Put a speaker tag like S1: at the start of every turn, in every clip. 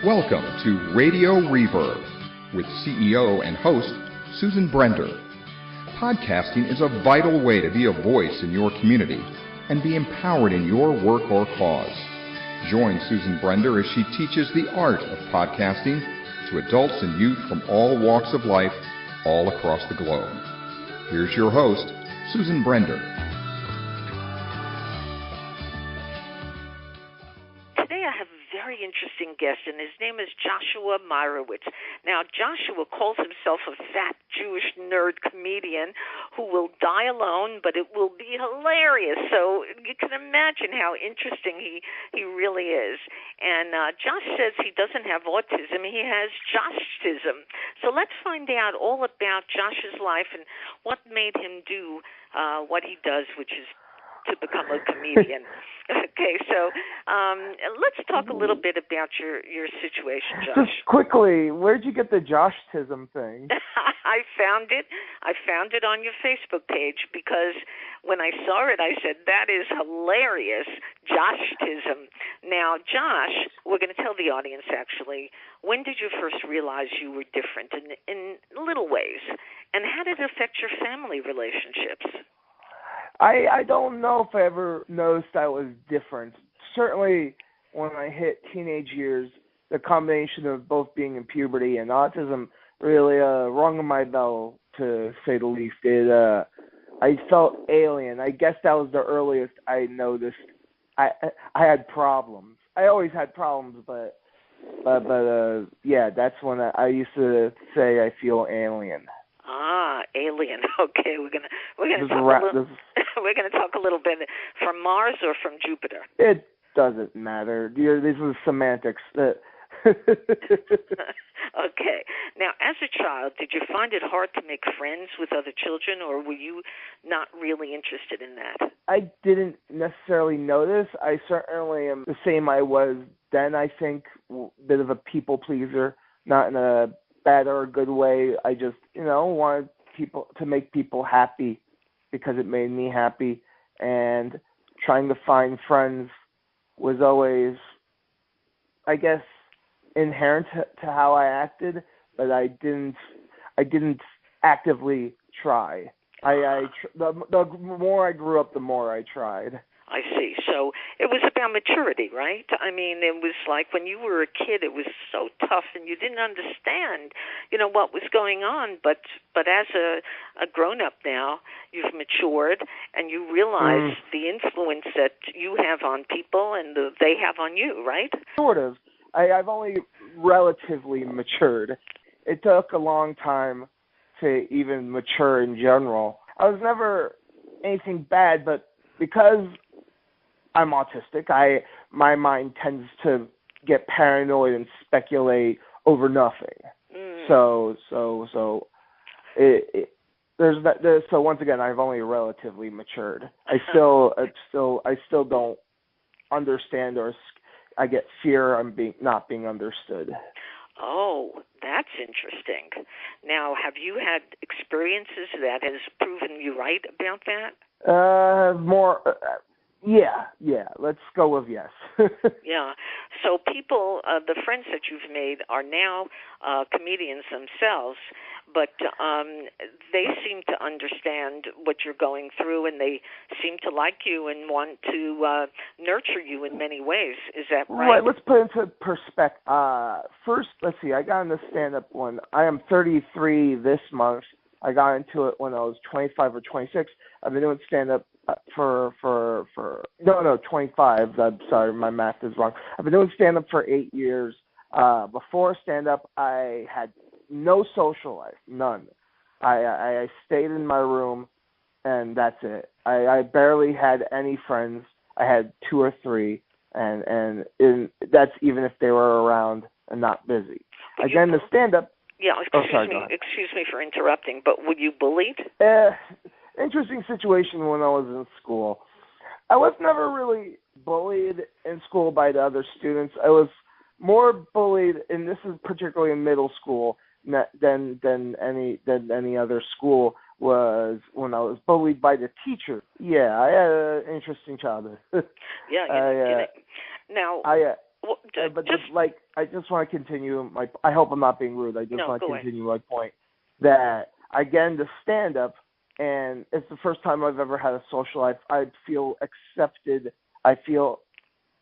S1: Welcome to Radio Reverb with CEO and host Susan Brender. Podcasting is a vital way to be a voice in your community and be empowered in your work or cause. Join Susan Brender as she teaches the art of podcasting to adults and youth from all walks of life all across the globe. Here's your host, Susan Brender.
S2: Today I have a very interesting guest, and his name is Joshua Meyrowitz. Now, Joshua calls himself a fat Jewish nerd comedian who will die alone, but it will be hilarious. So you can imagine how interesting he really is. And Josh says he doesn't have autism. He has Joshism. So let's find out all about Josh's life and what made him do what he does, which is to become a comedian. Okay, so let's talk a little bit about your situation, Josh.
S3: Just quickly, where'd you get the Joshism thing?
S2: I found it on your Facebook page because when I saw it, I said, that is hilarious, Joshism. Now, Josh, we're going to tell the audience, actually, when did you first realize you were different in little ways? And how did it affect your family relationships?
S3: I don't know if I ever noticed I was different. Certainly, when I hit teenage years, the combination of both being in puberty and autism really rung my bell, to say the least. I felt alien. I guess that was the earliest I noticed I had problems. I always had problems, but yeah, that's when I used to say I feel alien.
S2: Ah, alien. Okay, we're gonna talk a little bit from Mars or from Jupiter.
S3: It doesn't matter. This is semantics.
S2: Okay. Now, as a child, did you find it hard to make friends with other children, or were you not really interested in that?
S3: I didn't necessarily notice. I certainly am the same I was then. I think a bit of a people pleaser, not in a bad or a good way. I just, wanted people to make people happy because it made me happy, and trying to find friends was always, I guess, inherent to how I acted, but I didn't actively try. The more I grew up, the more I tried.
S2: I see. So it was about maturity, right? I mean, it was like when you were a kid, it was so tough and you didn't understand, what was going on. But as a grown-up now, you've matured and you realize the influence that you have on people and they have on you, right?
S3: Sort of. I've only relatively matured. It took a long time to even mature in general. I was never anything bad, but because I'm autistic, my mind tends to get paranoid and speculate over nothing. So once again, I've only relatively matured. I still don't understand, or I get fear I'm not being understood.
S2: Oh, that's interesting. Now, have you had experiences that has proven you right about that?
S3: More. Yeah. Let's go with yes.
S2: Yeah. So people, the friends that you've made are now comedians themselves, but they seem to understand what you're going through, and they seem to like you and want to nurture you in many ways. Is that right?
S3: Right. Let's put it into perspective. First, let's see. I got into stand-up when I am 33 this month. I got into it when I was 25 or 26. I've been doing stand-up for 25. I'm sorry, my math is wrong. I've been doing stand-up for 8 years. Before stand-up, I had no social life, none. I stayed in my room, and that's it. I barely had any friends. I had 2 or 3, and that's even if they were around and not busy. Again, the stand-up.
S2: Yeah, excuse me for interrupting, but were you bullied?
S3: Interesting situation when I was in school. I was never really bullied in school by the other students. I was more bullied, and this is particularly in middle school, than any other school, was when I was bullied by the teacher. Yeah, I had an interesting childhood.
S2: Yeah. Now,
S3: I just want to continue I hope I'm not being rude. I just want to continue my point that I get into stand-up, and it's the first time I've ever had a social life. I feel accepted. I feel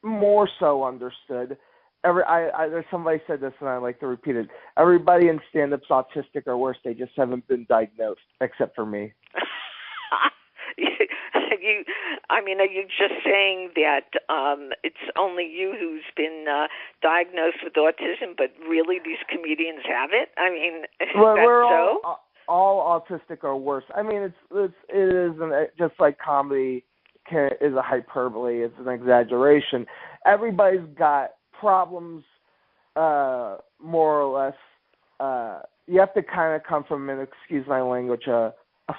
S3: more so understood. There's somebody said this, and I like to repeat it. Everybody in stand-up's autistic or worse. They just haven't been diagnosed, except for me.
S2: Are you just saying that it's only you who's been diagnosed with autism, but really these comedians have it? I mean,
S3: we're
S2: so?
S3: all autistic or worse. I mean, it isn't just like comedy is a hyperbole. It's an exaggeration. Everybody's got problems, more or less. You have to kind of come from, and excuse my language, a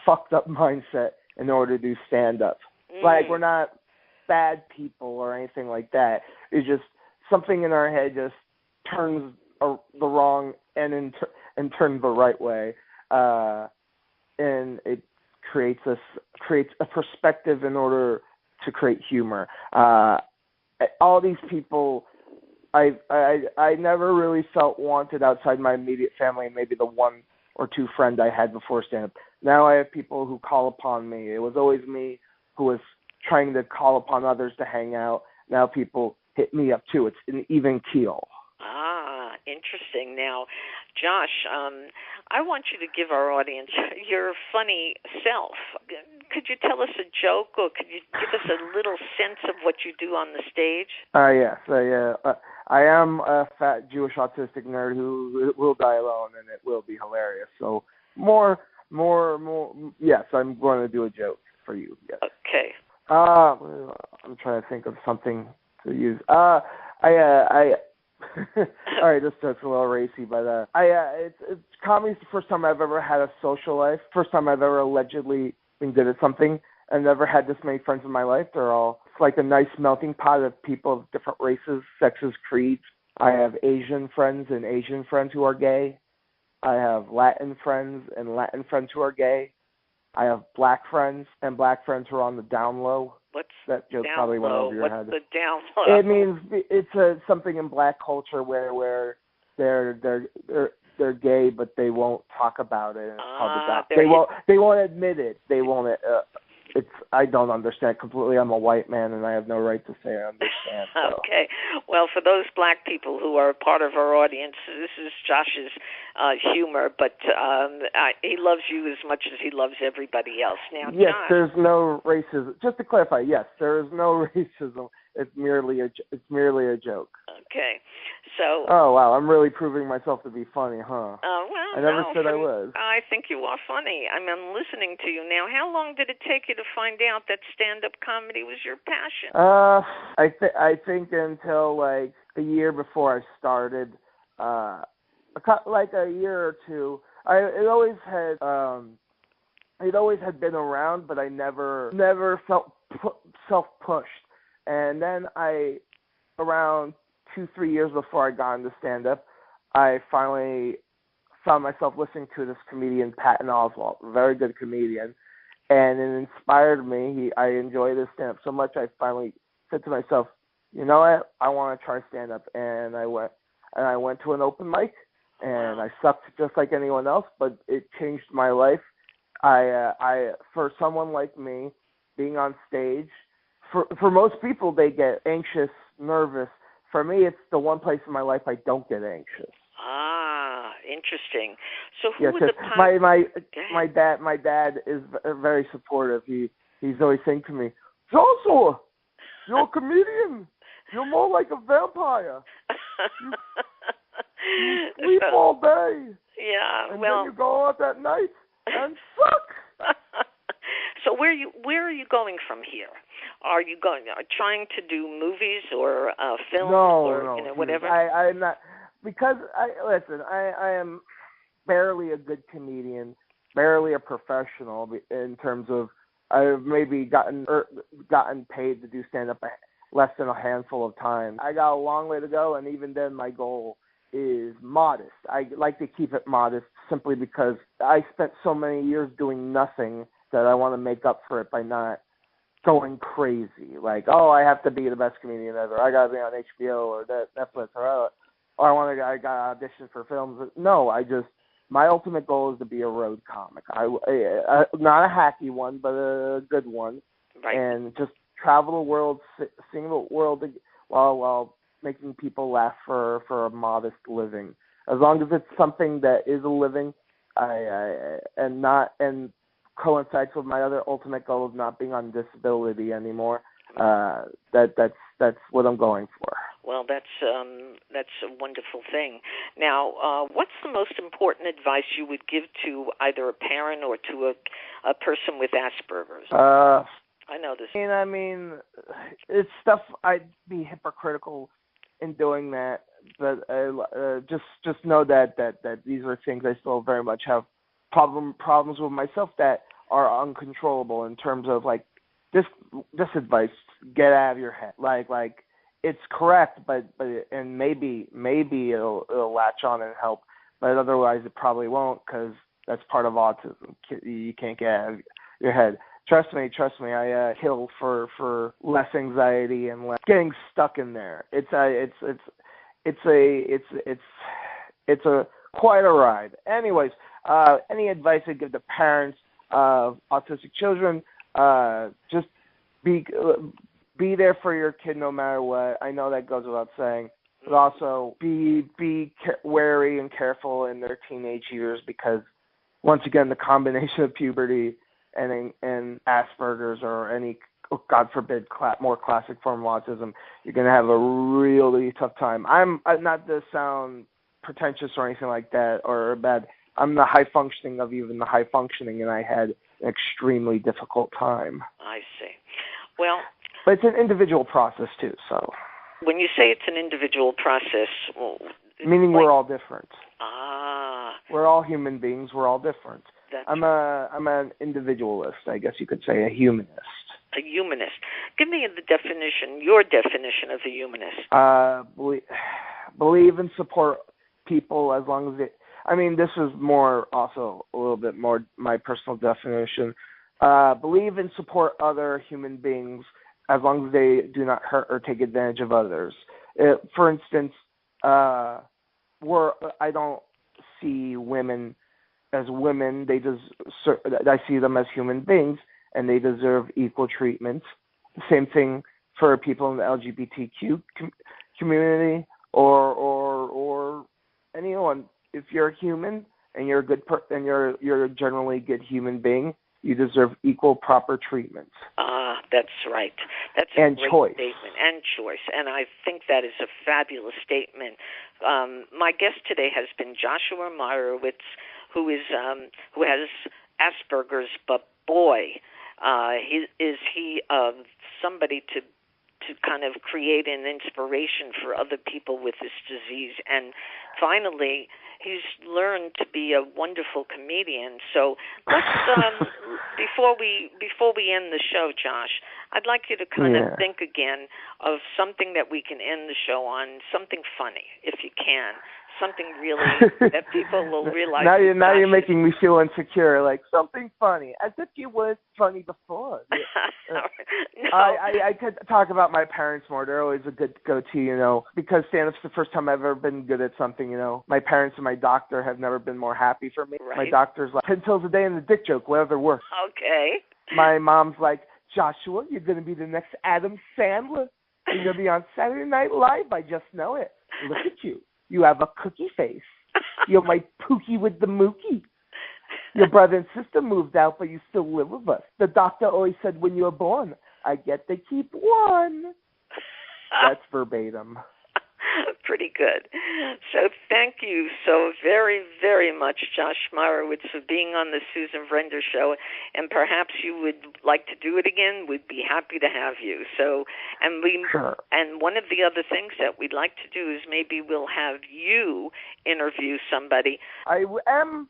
S3: fucked up mindset in order to do stand-up. Like, we're not bad people or anything like that. It's just something in our head just turns the wrong and turns the right way. And it creates a perspective in order to create humor. All these people, I never really felt wanted outside my immediate family, maybe the one or two friends I had before stand-up. Now I have people who call upon me. It was always me who was trying to call upon others to hang out. Now people hit me up too. It's an even keel.
S2: Interesting. Now, Josh, I want you to give our audience your funny self. Could you tell us a joke, or could you give us a little sense of what you do on the stage?
S3: Yes. I am a fat Jewish autistic nerd who will die alone, and it will be hilarious. So more. Yes, I'm going to do a joke for you. Yes.
S2: Okay.
S3: I'm trying to think of something to use. All right, this joke's a little racy, but it's comedy's the first time I've ever had a social life. First time I've ever allegedly been good at something. I've never had this many friends in my life. It's like a nice melting pot of people of different races, sexes, creeds. I have Asian friends and Asian friends who are gay. I have Latin friends and Latin friends who are gay. I have black friends and black friends who are on the down low.
S2: What's
S3: that joke?
S2: Down
S3: probably went
S2: low?
S3: over your
S2: What's
S3: head.
S2: The down low?
S3: It means it's something in black culture where they're gay, but they won't talk about it. And it's called the down. They won't admit it. They won't. I don't understand completely. I'm a white man, and I have no right to say I understand. So.
S2: Okay. Well, for those black people who are part of our audience, this is Josh's humor, but he loves you as much as he loves everybody else. Now,
S3: yes,
S2: Josh,
S3: there's no racism. Just to clarify, yes, there is no racism. It's merely a joke.
S2: Okay. So.
S3: Oh wow, I'm really proving myself to be funny, huh?
S2: Well,
S3: I never said I was.
S2: I think you are funny. I'm listening to you now. How long did it take you to find out that stand-up comedy was your passion?
S3: I think until like a year before I started, like a year or two. It always had been around, but I never felt self-pushed. And then around 2-3 years before I got into stand-up, I finally found myself listening to this comedian, Patton Oswalt, a very good comedian, and it inspired me. I enjoyed his stand-up so much, I finally said to myself, you know what, I want to try stand-up, and I went to an open mic, and I sucked just like anyone else, but it changed my life. For someone like me, being on stage, for most people, they get anxious, nervous. For me, it's the one place in my life I don't get anxious.
S2: Interesting. So who
S3: yes,
S2: would the
S3: my dad is very supportive. He's always saying to me, Joshua, you're a comedian. You're more like a vampire. You sleep all day.
S2: Yeah,
S3: and then you go out at night and suck.
S2: So where are you going from here? Are you trying to do movies or films
S3: or
S2: whatever?
S3: I'm not, because I am barely a good comedian, barely a professional in terms of I've maybe gotten paid to do stand-up less than a handful of times. I got a long way to go, and even then my goal is modest. I like to keep it modest simply because I spent so many years doing nothing that I want to make up for it by not going crazy. Like, oh, I have to be the best comedian ever. I got to be on HBO or Netflix or I got to audition for films. No, my ultimate goal is to be a road comic. Not a hacky one, but a good one.
S2: Right.
S3: And just travel the world, sing the world while making people laugh for a modest living. As long as it's something that is a living, and coincides with my other ultimate goal of not being on disability anymore. That's what I'm going for.
S2: Well, that's a wonderful thing. Now, what's the most important advice you would give to either a parent or to a person with Asperger's? I know this.
S3: I mean, it's stuff I'd be hypocritical in doing that, but just know that these are things I still very much have problems with myself that are uncontrollable in terms of like this advice, get out of your head. Like it's correct, but maybe it'll latch on and help, but otherwise it probably won't, because that's part of autism. You can't get out of your head. Trust me, I kill for less anxiety and less getting stuck in there. It's quite a ride. Anyways, any advice I give to parents of autistic children, just be there for your kid no matter what. I know that goes without saying, but also be wary and careful in their teenage years, because once again, the combination of puberty and Asperger's or any, God forbid, more classic form of autism, you're going to have a really tough time. I'm not to sound pretentious or anything like that or bad. I'm the high functioning of even the high functioning, and I had an extremely difficult time.
S2: I see. Well,
S3: but it's an individual process too. So
S2: when you say it's an individual process,
S3: meaning we're all different. We're all human beings. We're all different. I'm an individualist, I guess you could say, a humanist.
S2: A humanist. Give me your definition of a humanist.
S3: Believe and support people as long as this is more also a little bit more my personal definition. Believe and support other human beings as long as they do not hurt or take advantage of others. For instance, I don't see women as women. I see them as human beings, and they deserve equal treatment. The same thing for people in the LGBTQ community or anyone. If you're a human and you're a good you're a generally good human being, you deserve equal, proper treatment.
S2: That's right. That's a great
S3: choice.
S2: Statement. And choice. And I think that is a fabulous statement. My guest today has been Joshua Meyrowitz, who has Asperger's, but boy, is he somebody to kind of create an inspiration for other people with this disease. And finally, he's learned to be a wonderful comedian. So let's before we end the show, Josh, I'd like you to kind of think again of something that we can end the show on, something funny, if you can. Something really that people will realize.
S3: Now you're making me feel insecure. Like something funny, as if you were funny before.
S2: No.
S3: I could talk about my parents more. They're always a good go-to, because stand-up's the first time I've ever been good at something. My parents and my doctor have never been more happy for me.
S2: Right.
S3: My doctor's like 10 pills a day and the dick joke, whatever works.
S2: Okay.
S3: My mom's like, Joshua, you're going to be the next Adam Sandler. You're going to be on Saturday Night Live. I just know it. Look at you. You have a cookie face. You're my Pookie with the Mookie. Your brother and sister moved out, but you still live with us. The doctor always said when you were born, I get to keep one. That's verbatim.
S2: Pretty good. So thank you so very, very much, Josh Meyrowitz, for being on the Susan Brender Show. And perhaps you would like to do it again. We'd be happy to have you. So,
S3: Sure.
S2: And one of the other things that we'd like to do is maybe we'll have you interview somebody.
S3: I am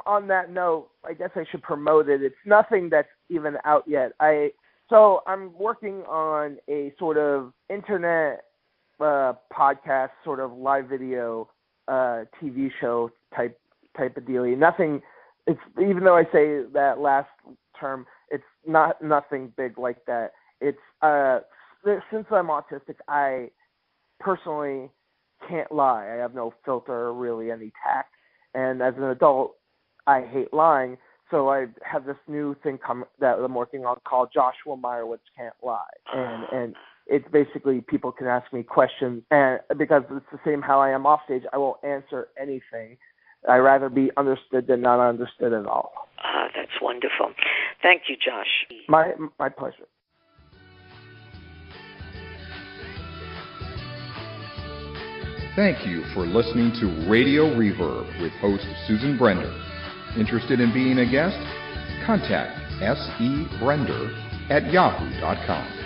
S3: on that note. I guess I should promote it. It's nothing that's even out yet. So I'm working on a sort of internet podcast, sort of live video TV show type of deal. Nothing. It's even though I say that last term, It's nothing big like that. It's since I'm autistic, I personally can't lie. I have no filter or really any tact. And as an adult, I hate lying. So I have this new thing that I'm working on called Joshua Meyrowitz Can't Lie. And it's basically people can ask me questions. And because it's the same how I am off stage, I won't answer anything. I'd rather be understood than not understood at all.
S2: That's wonderful. Thank you, Josh.
S3: My pleasure.
S1: Thank you for listening to Radio Reverb with host Susan Brender. Interested in being a guest? Contact sebrender@yahoo.com.